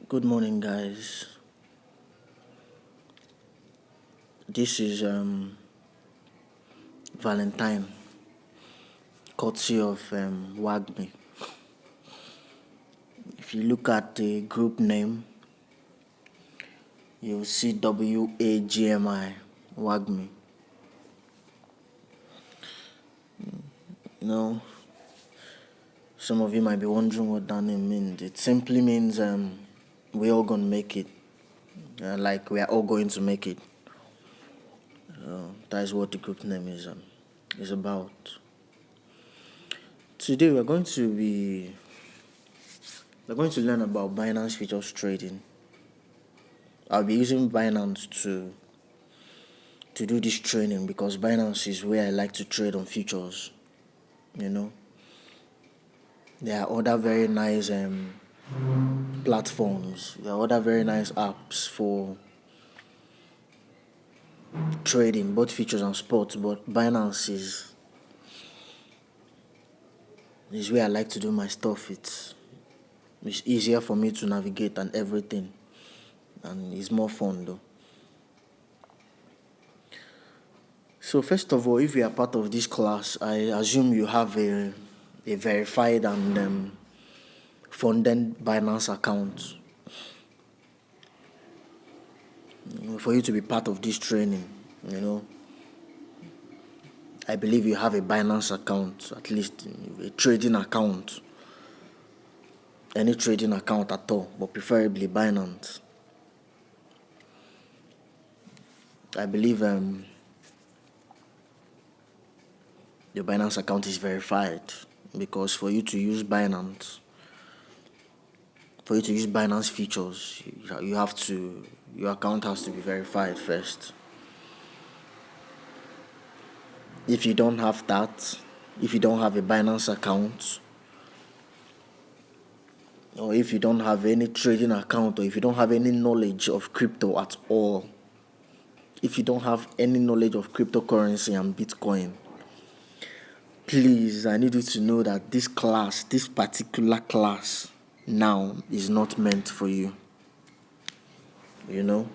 Good morning, guys. This is Valentine, courtesy of WAGMI. If you look at the group name, you'll see WAGMI, WAGMI. You know, some of you might be wondering what that name means. It simply means we're all gonna make it, like we are all going to make it. That is what the group name is about. Today we're going to learn about Binance futures trading. I'll be using Binance to do this training because Binance is where I like to trade on futures. There are other very nice platforms. There are other very nice apps for trading, both futures and sports. But Binance is where I like to do my stuff. It's easier for me to navigate and everything, and it's more fun though. So first of all, if you are part of this class, I assume you have a verified and funded Binance account. For you to be part of this training, I believe you have a Binance account, at least a trading account, any trading account at all, but preferably Binance. I believe your Binance account is verified because for you to use Binance features, your account has to be verified first. If you don't have that, if you don't have a Binance account, or if you don't have any trading account, or if you don't have any knowledge of crypto at all, if you don't have any knowledge of cryptocurrency and Bitcoin, please, I need you to know that this particular class now is not meant for you. It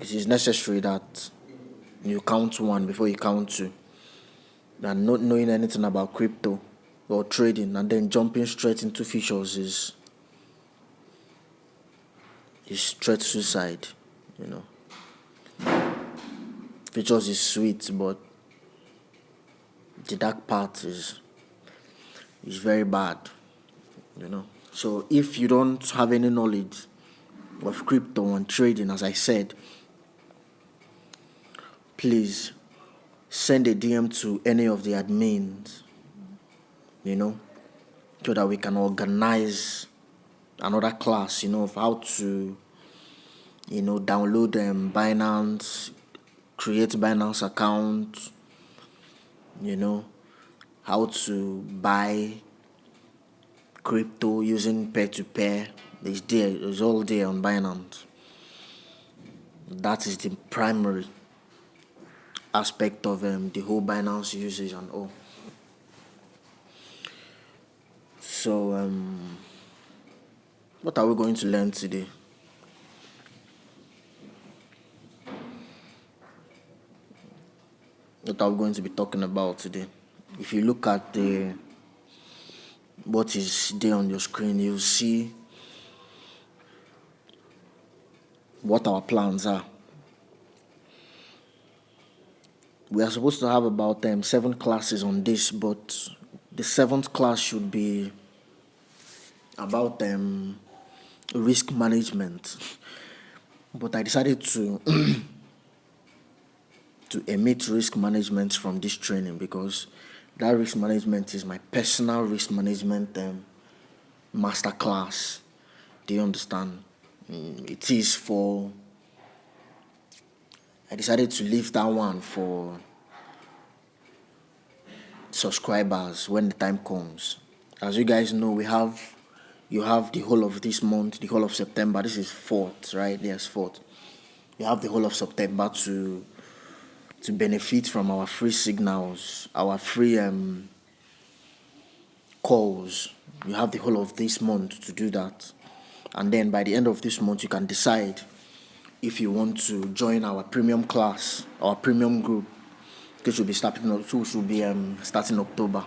is necessary that you count one before you count two. And not knowing anything about crypto or trading and then jumping straight into futures is straight suicide. Futures is sweet, but the dark part is very bad. So if you don't have any knowledge of crypto and trading, as I said, please send a DM to any of the admins, so that we can organize another class, of how to, download Binance, create Binance account, how to buy crypto using peer-to-peer. It's all there on Binance. That is the primary aspect of the whole Binance usage and all. So, what are we going to learn today? What are we going to be talking about today? If you look at what is there on your screen, you'll see what our plans are. We are supposed to have about 7 classes on this, but the 7th class should be about risk management. But I decided to emit risk management from this training because that risk management is my personal risk management master class. Do you understand? It is for... I decided to leave that one for subscribers when the time comes. As you guys know, you have the whole of this month, the whole of September. This is 4th, right? Yes, 4th. You have the whole of September to benefit from our free signals, our free calls. You have the whole of this month to do that. and then by the end of this month you can decide if you want to join our premium class, our premium group, which will be starting October.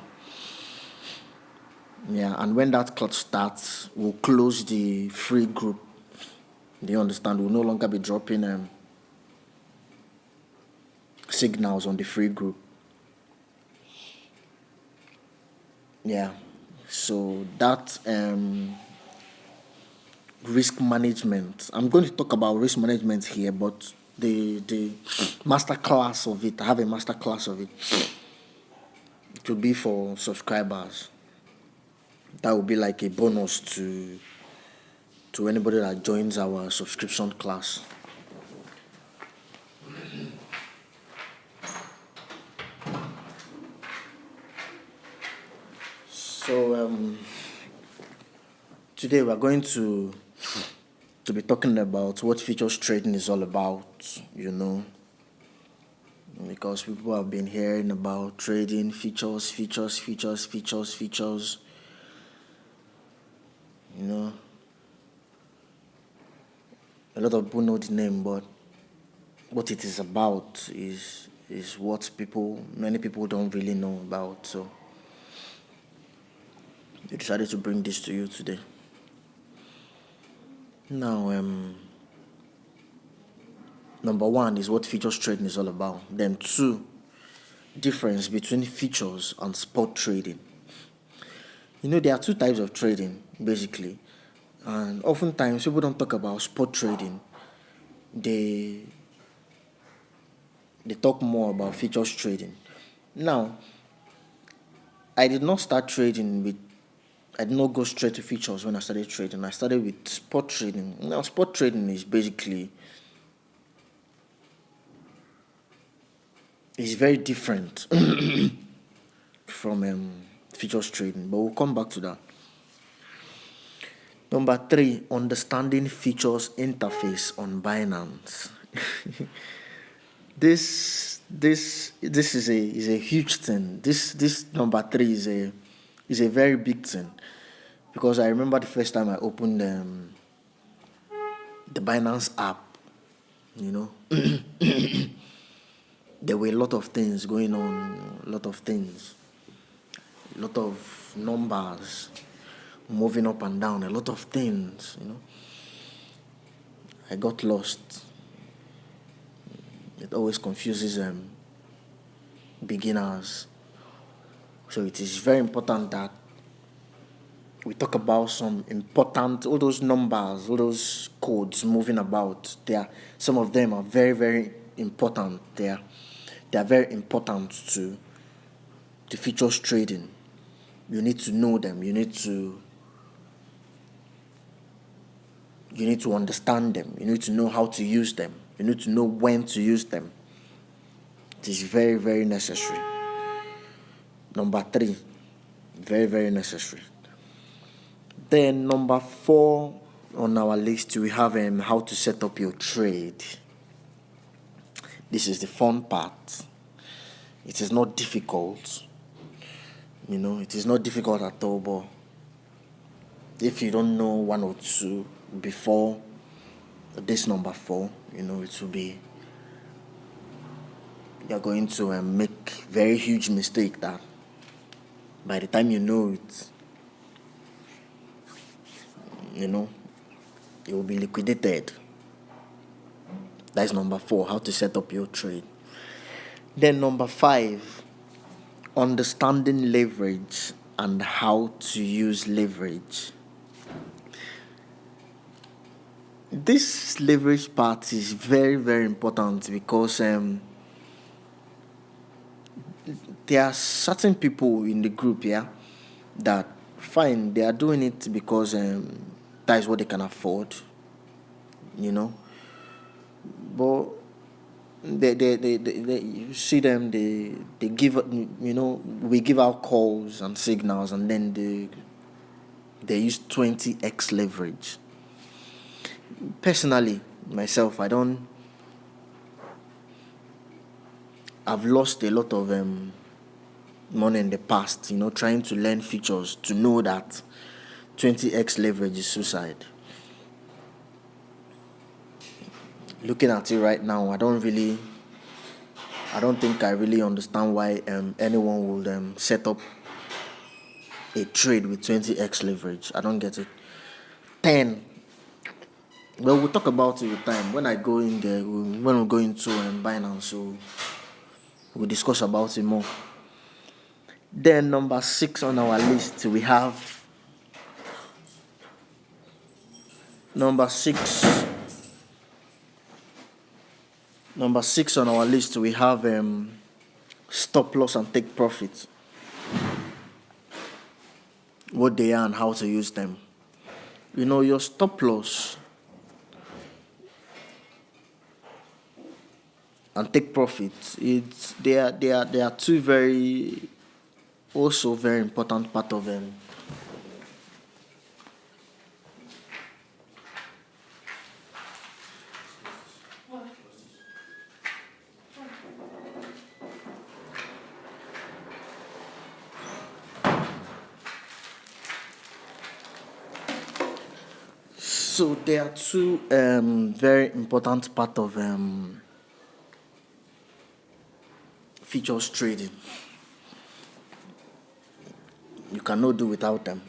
Yeah, and when that class starts, we'll close the free group. Do you understand? We'll no longer be dropping signals on the free group. Yeah, so that risk management. I'm going to talk about risk management here, but the master class of it, I have a master class of it. It will be for subscribers. That will be like a bonus to anybody that joins our subscription class. So today we're going to be talking about what futures trading is all about, because people have been hearing about trading futures. A lot of people know the name, but what it is about is what many people don't really know about. So I decided to bring this to you today. Now, number one is what futures trading is all about. Then two, difference between futures and spot trading. There are two types of trading, basically. And oftentimes people don't talk about spot trading. They talk more about futures trading. Now, I did not go straight to futures when I started trading. I started with spot trading. Now, spot trading is basically very different from futures trading, but we'll come back to that. Number three, understanding futures interface on Binance. This is a huge thing. This number three is a very big thing, because I remember the first time I opened the Binance app. There were a lot of things going on, a lot of numbers moving up and down, a lot of things. I got lost. It always confuses beginners. So it is very important that we talk about some important, all those numbers, all those codes moving about. Some of them are very, very important. They are very important to futures trading. You need to know them. You need to understand them. You need to know how to use them. You need to know when to use them. It is very, very necessary. Number three, very, very necessary. Then number four on our list, we have how to set up your trade. This is the fun part. It is not difficult. It is not difficult at all, but if you don't know one or two before this number four, it will be, you're going to make very huge mistake that by the time you know it, it will be liquidated. That's number four, how to set up your trade. Then number five, understanding leverage and how to use leverage. This leverage part is very, very important, because there are certain people in the group here that fine, they are doing it because that is what they can afford, but they you see them, they give, we give out calls and signals, and then they use 20x leverage. Personally, myself, I've lost a lot of money in the past, trying to learn features to know that 20x leverage is suicide. looking at it right now, I don't think I really understand why anyone would set up a trade with 20x leverage. I don't get it. 10. Well, we'll talk about it with time. When I go in there, when we go into Binance, so we'll discuss about it more. Then number 6 on our list, we have number 6 on our list, we have stop loss and take profit. What they are and how to use them. Your stop loss and take profit, they are two very important part of them. So there are two very important part of futures trading. You cannot do without them.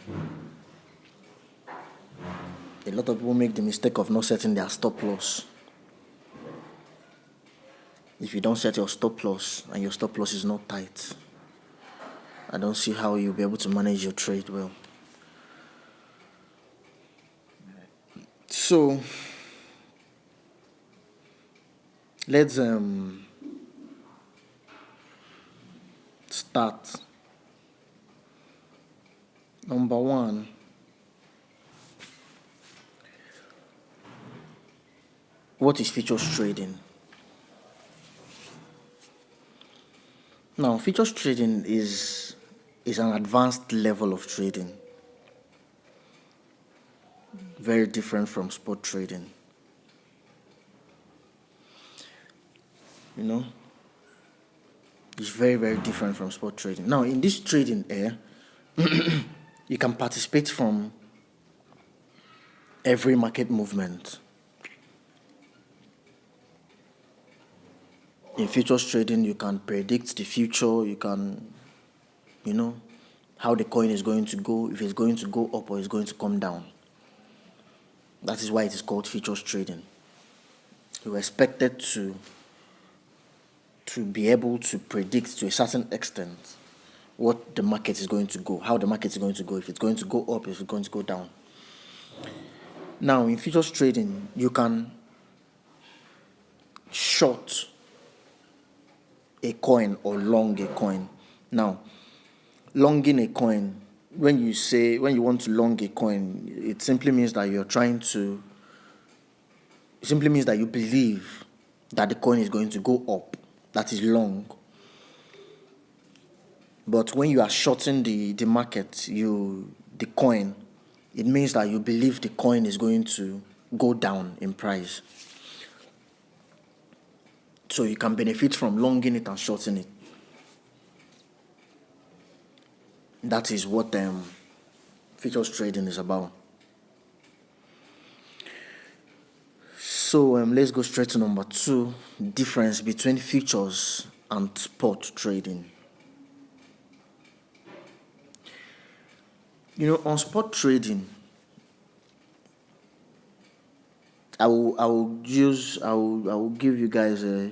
A lot of people make the mistake of not setting their stop loss. If you don't set your stop loss and your stop loss is not tight, I don't see how you'll be able to manage your trade well. So let's start. Number 1, what is futures trading? Now, futures trading is an advanced level of trading, very different from spot trading. It's very, very different from spot trading. Now, in this trading you can participate from every market movement. In futures trading, you can predict the future. You can, how the coin is going to go, if it's going to go up or it's going to come down. That is why it is called futures trading. You're expected to be able to predict to a certain extent what the market is going to go, how the market is going to go, if it's going to go up, if it's going to go down. Now, in futures trading, you can short a coin or long a coin. Now, longing a coin, when you want to long a coin, it simply means that you believe that the coin is going to go up. That is long. But when you are shorting the market, the coin, it means that you believe the coin is going to go down in price. So you can benefit from longing it and shorting it. That is what futures trading is about. So let's go straight to number 2, difference between futures and spot trading. On spot trading, I will give you guys a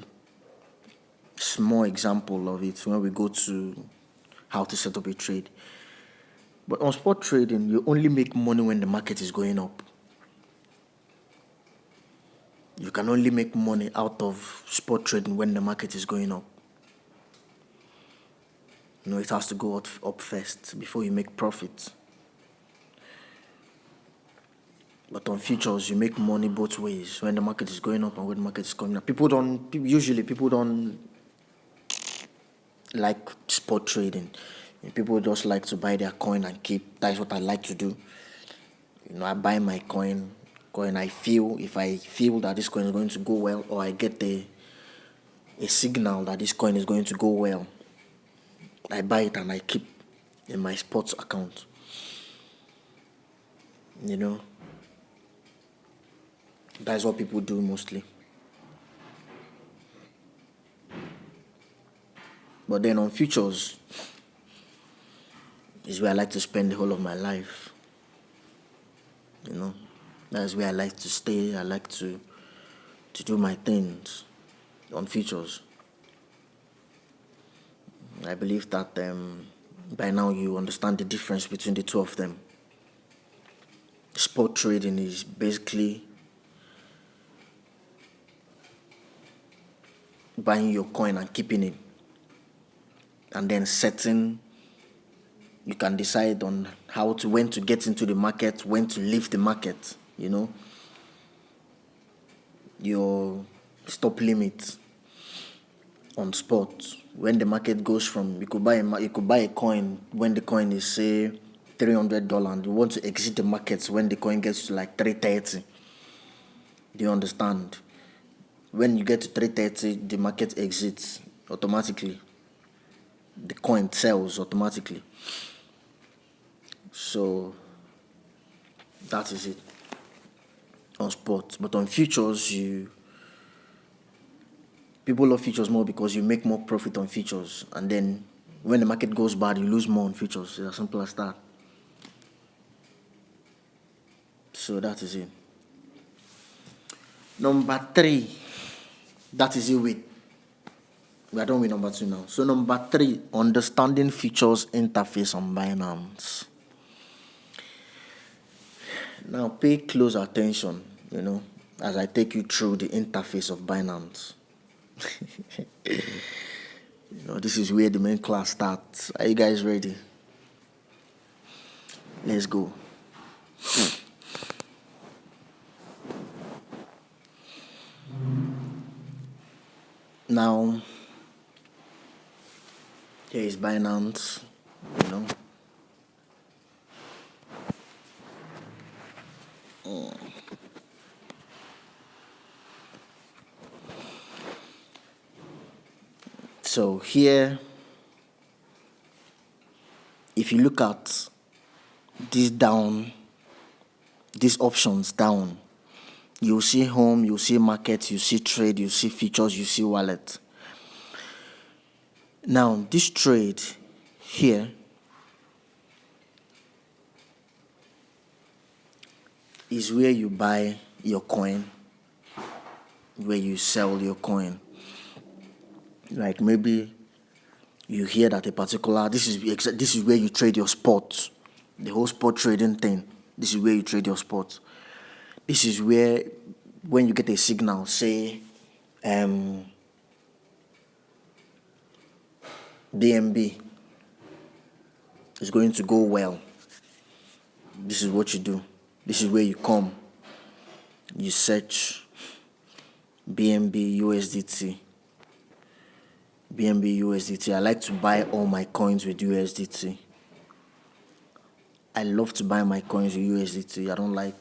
small example of it when we go to how to set up a trade. But on spot trading, you only make money when the market is going up. You can only make money out of spot trading when the market is going up. It has to go up first before you make profit. But on futures, you make money both ways, when the market is going up and when the market is coming up. People don't like spot trading. People just like to buy their coin and keep. That is what I like to do. I buy my coin. If I feel that this coin is going to go well, or I get a signal that this coin is going to go well, I buy it and I keep in my sports account. That's what people do mostly. But then on futures is where I like to spend the whole of my life. That's where I like to stay. I like to do my things on futures. I believe that by now you understand the difference between the two of them. Spot trading is basically buying your coin and keeping it, and then you can decide on when to get into the market, when to leave the market, your stop limit on spot. When the market goes from, you could buy a coin when the coin is say $300, and you want to exit the market when the coin gets to like 330. Do you understand? When you get to 330, the market exits automatically. The coin sells automatically. So that is it on spot. But on futures, people love futures more because you make more profit on futures, and then when the market goes bad, you lose more on futures. It's as simple as that. So that is it. Number 3, that is it. We are done with number 2 now. So number 3, understanding futures interface on Binance. Now pay close attention, as I take you through the interface of Binance. This is where the main class starts. Are you guys ready? Let's go. Now, here is Binance, So here, if you look at these options down, you'll see home, you'll see market, you see trade, you see features, you see wallet. Now, this trade here is where you buy your coin, where you sell your coin. Like maybe you hear that a particular, this is where you trade your spot, the whole spot trading thing. This is where you trade your spot. This is where, when you get a signal, say BNB is going to go well, this is what you do. This is where you come. You search BNB USDT. BNB USDT. I like to buy all my coins with USDT. I love to buy my coins with USDT. I don't like.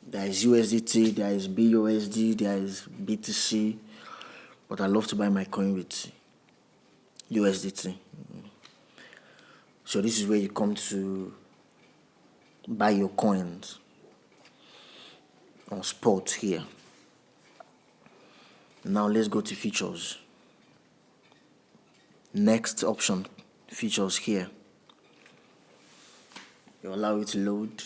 There is USDT, there is BUSD, there is BTC, but I love to buy my coin with USDT. So this is where you come to buy your coins on spot here. Now let's go to features. Next option, features here. You allow it to load.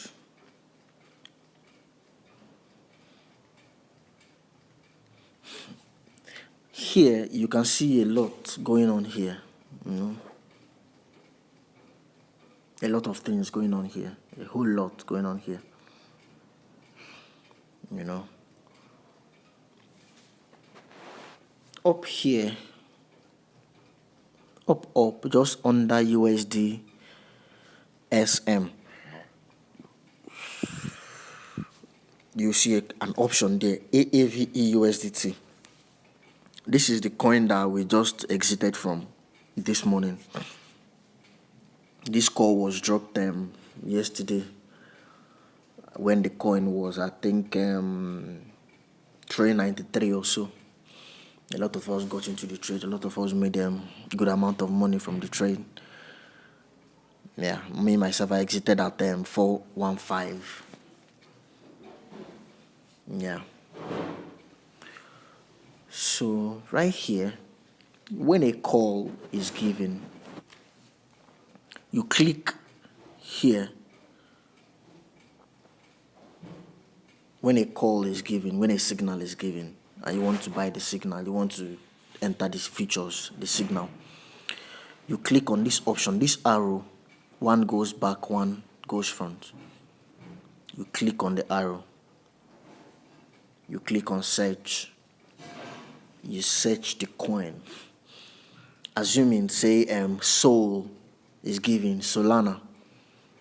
Here you can see a lot going on here. A lot of things going on here. A whole lot going on here. Up here, up, just under USD SM, you see an option there, AAVE USDT. This is the coin that we just exited from this morning. This call was dropped yesterday when the coin was, I think, 393 or so. A lot of us got into the trade. A lot of us made a good amount of money from the trade. Yeah, me myself, I exited at 415. Yeah. So right here, when a call is given, you click here. When a call is given, when a signal is given, and you want to buy the signal, you want to enter these features, the signal, you click on this option, this arrow, one goes back, one goes front. You click on the arrow, you click on search, you search the coin. Assuming, say, Sol is given, Solana,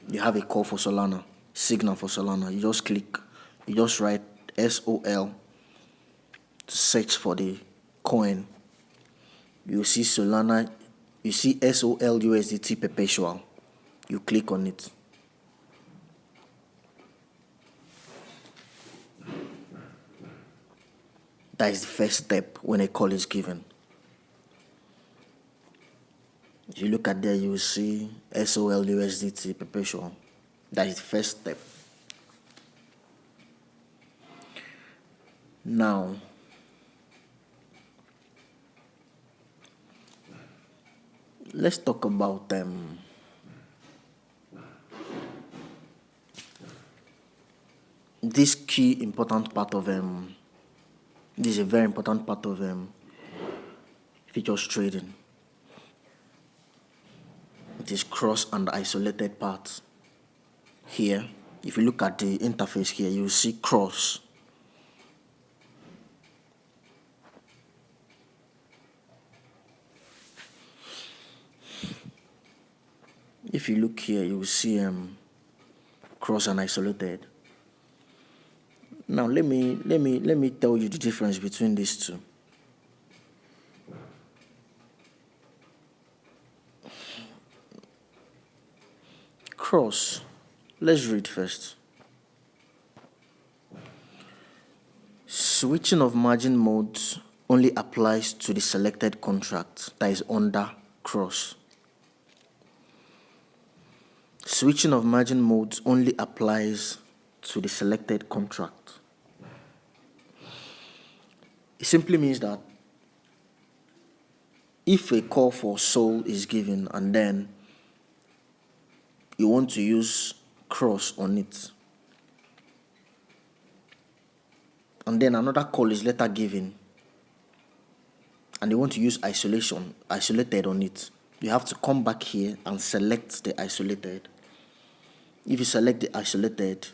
you have a call for Solana, signal for Solana, you just click, you just write SOL to search for the coin. You see Solana, you see SOL USDT perpetual, you click on it. That is the first step when a call is given. If you look at there, you will see SOL USDT perpetual. That is the first step. Now, let's talk about this key important part of this is a very important part of futures trading. It is cross and isolated parts. Here, if you look at the interface here, you will see cross. If you look here, you will see cross and isolated. Now let me tell you the difference between these two. Cross. Let's read first. Switching of margin modes only applies to the selected contract that is under cross. Switching of margin modes only applies to the selected contract. It simply means that if a call for Sol is given and then you want to use cross on it, and then another call is later given and you want to use isolated on it, you have to come back here and select the isolated. If you select the isolated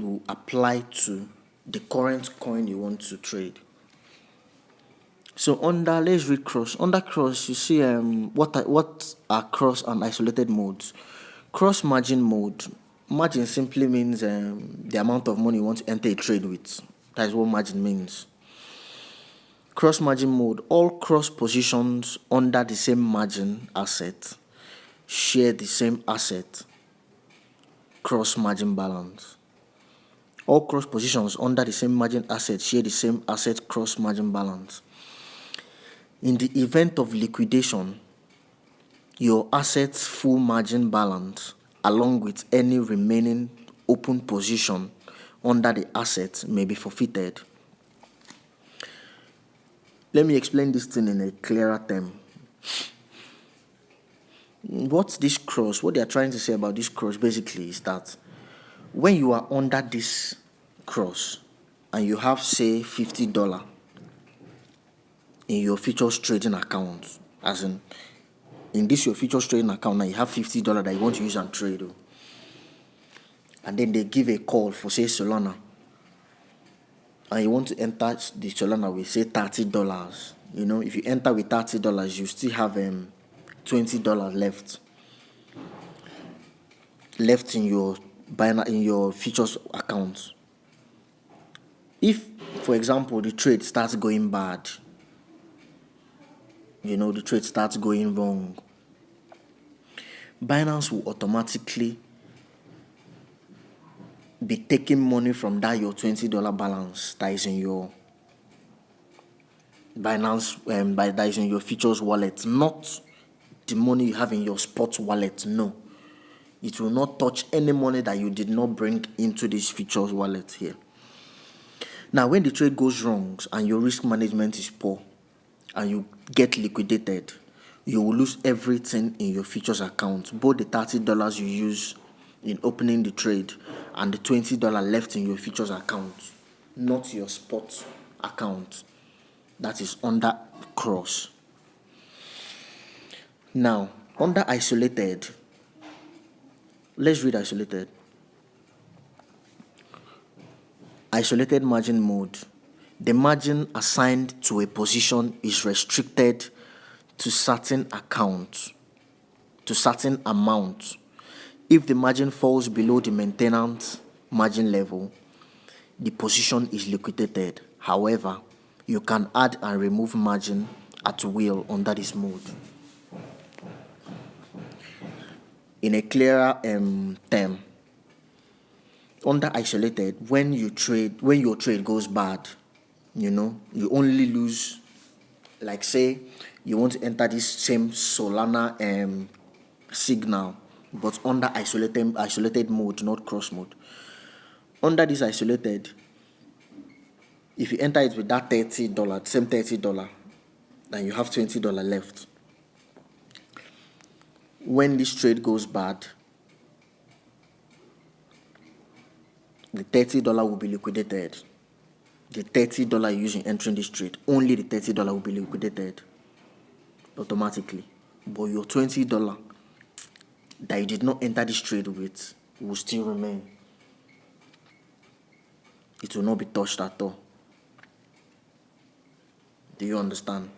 will apply to the current coin you want to trade. So let's read cross. Under cross, you see what are cross and isolated modes. Cross margin mode. Margin simply means the amount of money you want to enter a trade with. That is what margin means. Cross margin mode. All cross positions under the same margin asset share the same asset. Cross margin balance. All cross positions under the same margin asset share the same asset cross margin balance. In the event of liquidation, your asset's full margin balance, along with any remaining open position under the asset, may be forfeited. Let me explain this thing in a clearer term. What they are trying to say about this cross basically is that when you are under this cross and you have, say, $50 in your futures trading account, as in this your futures trading account, now you have $50 that you want to use and trade, and then they give a call for, say, Solana, and you want to enter the Solana with, say, $30. If you enter with $30, you still have $20 left in your Binance, in your futures account. If, for example, the trade starts going bad, the trade starts going wrong, Binance will automatically be taking money from that your $20 balance that is in your Binance, that is in your futures wallet, not the money you have in your spot wallet. No, it will not touch any money that you did not bring into this futures wallet here. Now, when the trade goes wrong and your risk management is poor, and you get liquidated, you will lose everything in your futures account, both the $30 you use in opening the trade and the $20 left in your futures account, not your spot account that is under cross. Now, under isolated, let's read isolated. Isolated margin mode. The margin assigned to a position is restricted to certain accounts, to certain amount. If the margin falls below the maintenance margin level, the position is liquidated. However, you can add and remove margin at will under this mode. In a clearer term, under isolated, when your trade goes bad, you only lose, like say you want to enter this same Solana signal, but under isolated mode, not cross mode. Under this isolated, if you enter it with that $30, same $30, and you have $20 left, when this trade goes bad, the $30 will be liquidated. The $30 you use in entering this trade, only the $30 will be liquidated automatically. But your $20 that you did not enter this trade with will still remain. It will not be touched at all. Do you understand?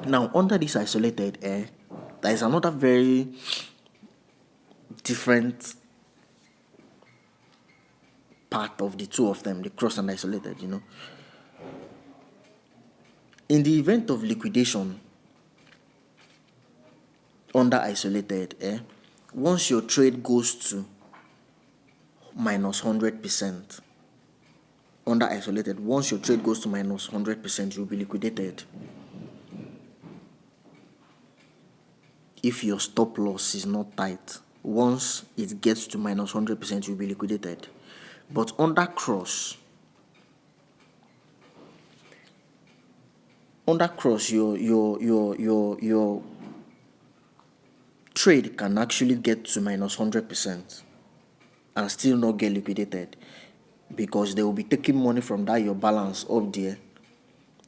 Now, under this isolated, there is another very different part of the two of them, the cross and isolated, In the event of liquidation under isolated, once your trade goes to minus 100%, under isolated, once your trade goes to minus 100%, you'll be liquidated. If your stop loss is not tight, once it gets to minus 100%, you'll be liquidated. But under cross, your trade can actually get to minus 100% and still not get liquidated, because they will be taking money from that your balance up there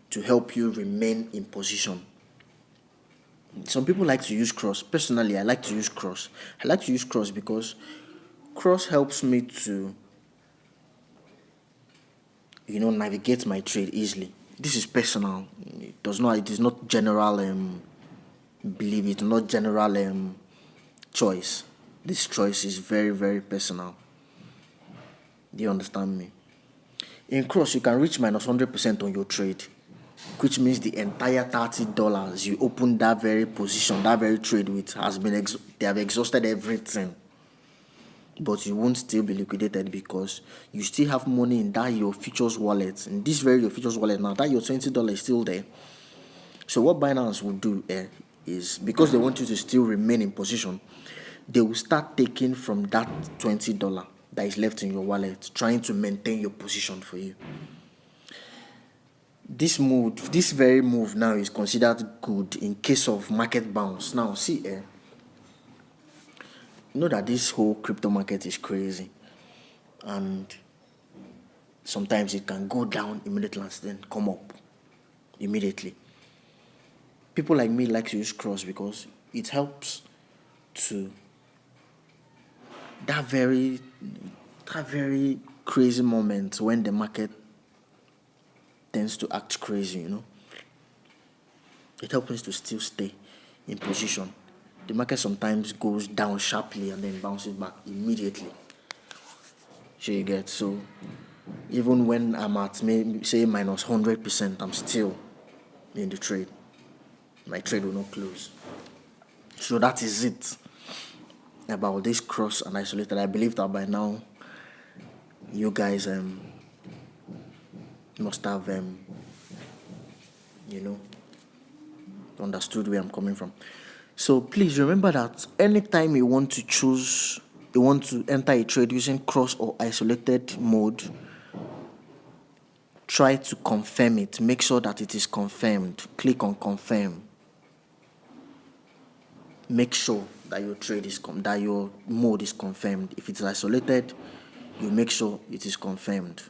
to help you remain in position. Some people like to use cross. Personally, I like to use cross. I like to use cross because cross helps me to navigate my trade easily. This is personal. It is not general belief. It's not general choice. This choice is very, very personal. Do you understand me? In cross, you can reach minus 100% on your trade, which means the entire $30 you opened that very position, that very trade with, they have exhausted everything. But you won't still be liquidated because you still have money in that your futures wallet. In this very your futures wallet now, that your $20 is still there. So what Binance will do is, because they want you to still remain in position, they will start taking from that $20 that is left in your wallet, trying to maintain your position for you. This very move now is considered good in case of market bounce. Now, see, that this whole crypto market is crazy, and sometimes it can go down immediately and then come up immediately. People like me like to use cross because it helps to that very crazy moment when the market tends to act crazy, It helps us to still stay in position. The market sometimes goes down sharply and then bounces back immediately. So you get, so even when I'm at say minus 100%, I'm still in the trade. My trade will not close. So that is it about this cross and isolated. I believe that by now you guys must have understood where I'm coming from. So please remember that anytime you want to enter a trade using cross or isolated mode, try to confirm it. Make sure that it is confirmed. Click on confirm. Make sure that your trade is that your mode is confirmed. If it's isolated, you make sure it is confirmed.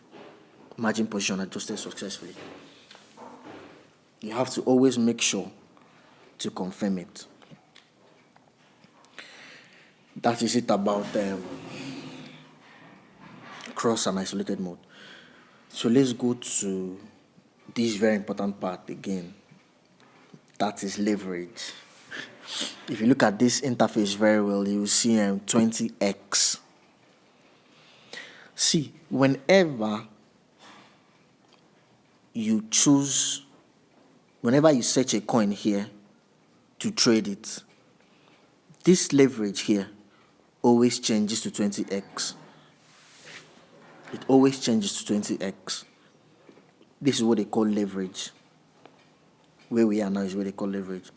Margin position adjusted successfully. You have to always make sure to confirm it. That is it about cross and isolated mode. So let's go to this very important part again. That is leverage. If you look at this interface very well, you will see 20x. See, whenever you search a coin here to trade it, this leverage here always changes to 20x. It always changes to 20x. This is what they call leverage. Where we are now is what they call leverage.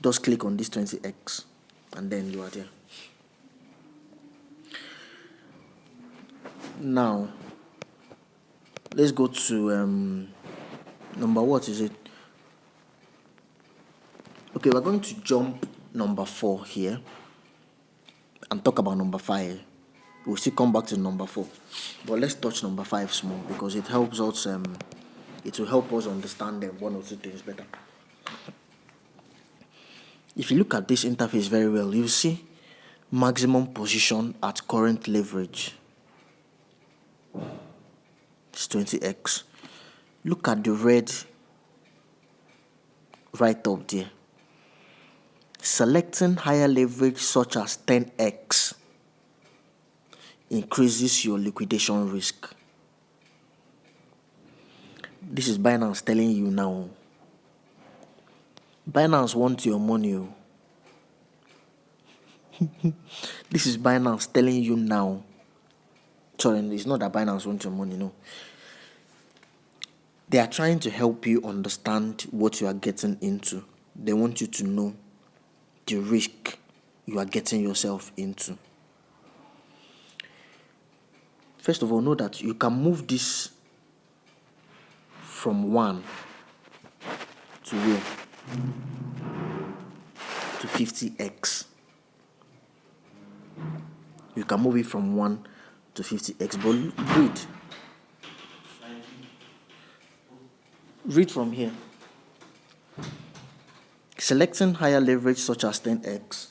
Just click on this 20x and then you are there. Now, let's go to number, what is it? Okay, we're going to jump number 4 here and talk about number 5. We'll still come back to number 4, but let's touch number 5 small because it helps us. It will help us understand one or two things better. If you look at this interface very well, you see maximum position at current leverage. It's 20x. Look at the red right up there. Selecting higher leverage such as 10x increases your liquidation risk. This is Binance telling you now. Binance wants your money. This is Binance telling you now. Sorry, it's not that Binance wants your money, no. They are trying to help you understand what you are getting into. They want you to know the risk you are getting yourself into. First of all, know that you can move this from 1 to where? To 50x. You can move it from 1 to 50x. But read from here. Selecting higher leverage such as 10x.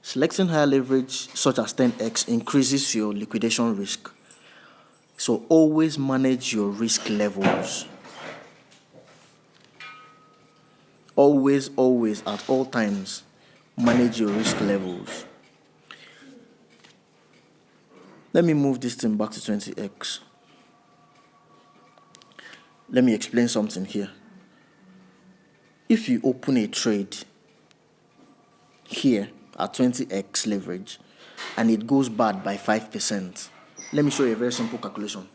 Selecting higher leverage such as 10x increases your liquidation risk. So always manage your risk levels. Always, at all times, manage your risk levels. Let me move this thing back to 20x. Let me explain something here. If you open a trade here at 20x leverage and it goes bad by 5%, let me show you a very simple calculation.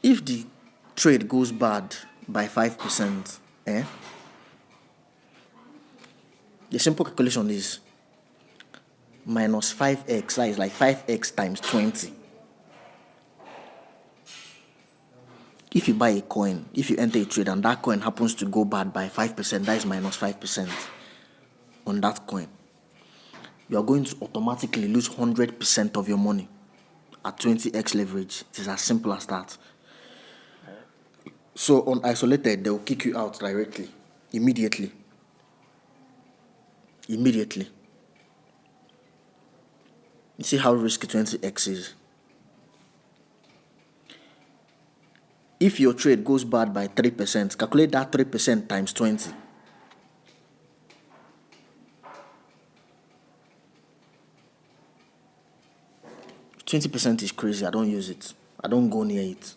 If the trade goes bad by 5%, the simple calculation is minus 5x, that is like 5x times 20. If you buy a coin, if you enter a trade and that coin happens to go bad by 5%, that is minus 5% on that coin. You are going to automatically lose 100% of your money at 20x leverage. It is as simple as that. So on isolated, they will kick you out directly, immediately. You see how risky 20x is. If your trade goes bad by 3%, calculate that 3% times 20. %20 is crazy. I don't use it. I don't go near it.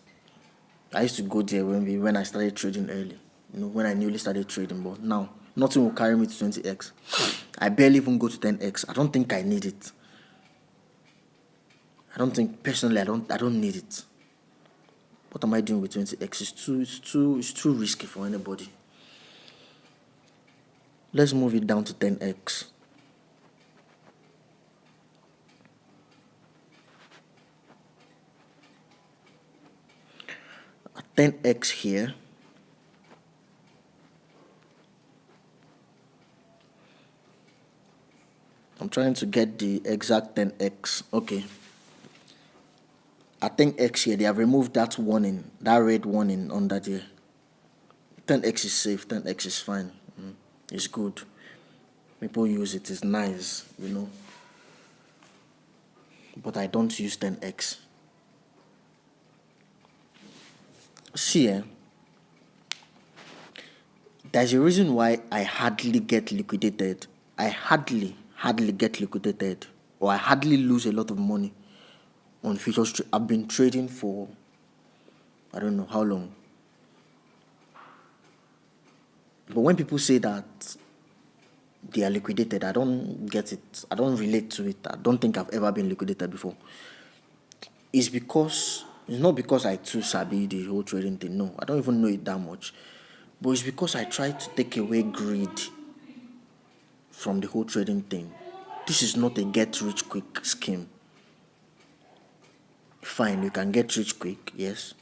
I used to go there when I started trading early. When I newly started trading, but now nothing will carry me to 20x. I barely even go to 10x. I don't think I need it. I don't need it. What am I doing with 20x? It's too risky for anybody. Let's move it down to 10x. 10x here. I'm trying to get the exact 10x. Okay. At 10x here, they have removed that warning, that red warning under there. 10x is safe, 10x is fine. It's good. People use it, it's nice, But I don't use 10x. See, there's a reason why I hardly get liquidated. I hardly get liquidated, or I hardly lose a lot of money on futures. I've been trading for I don't know how long. But when people say that they are liquidated, I don't get it. I don't relate to it. I don't think I've ever been liquidated before. It's not because I too sabi the whole trading thing. No, I don't even know it that much. But it's because I try to take away greed from the whole trading thing. This is not a get rich quick scheme. Fine, you can get rich quick, yes,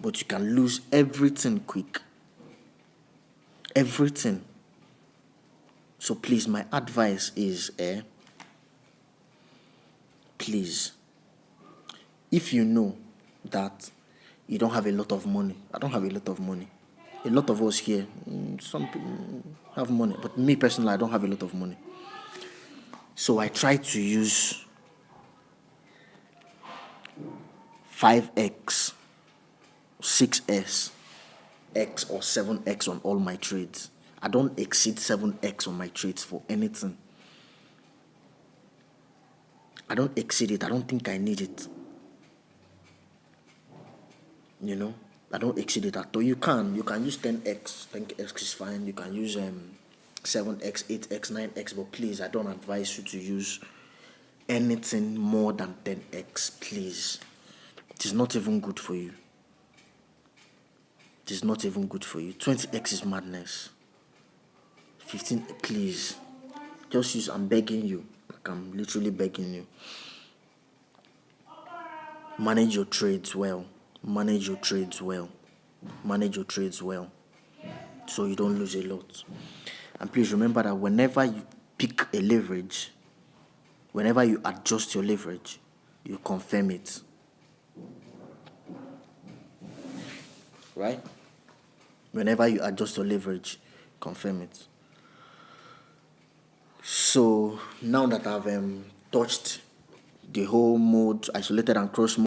but you can lose everything quick. Everything. So please, my advice is, please, if you know that you don't have a lot of money, I don't have a lot of money. A lot of us here, some people have money, but me personally, I don't have a lot of money. So I try to use 5x, 6s, x or 7x on all my trades. I don't exceed 7x on my trades for anything. I don't exceed it. I don't think I need it. I don't exceed it at all. You can use 10x. 10x is fine. You can use 7x, 8x, 9x, but please, I don't advise you to use anything more than 10x, please. It is not even good for you. It is not even good for you. 20x is madness. 15, please. Just use, I'm begging you. Like, I'm literally begging you. Manage your trades well. Manage your trades well. Manage your trades well, so you don't lose a lot. And please remember that whenever you pick a leverage, whenever you adjust your leverage, you confirm it. Right? Whenever you adjust your leverage, confirm it. So now that I've touched the whole mode, isolated and cross mode,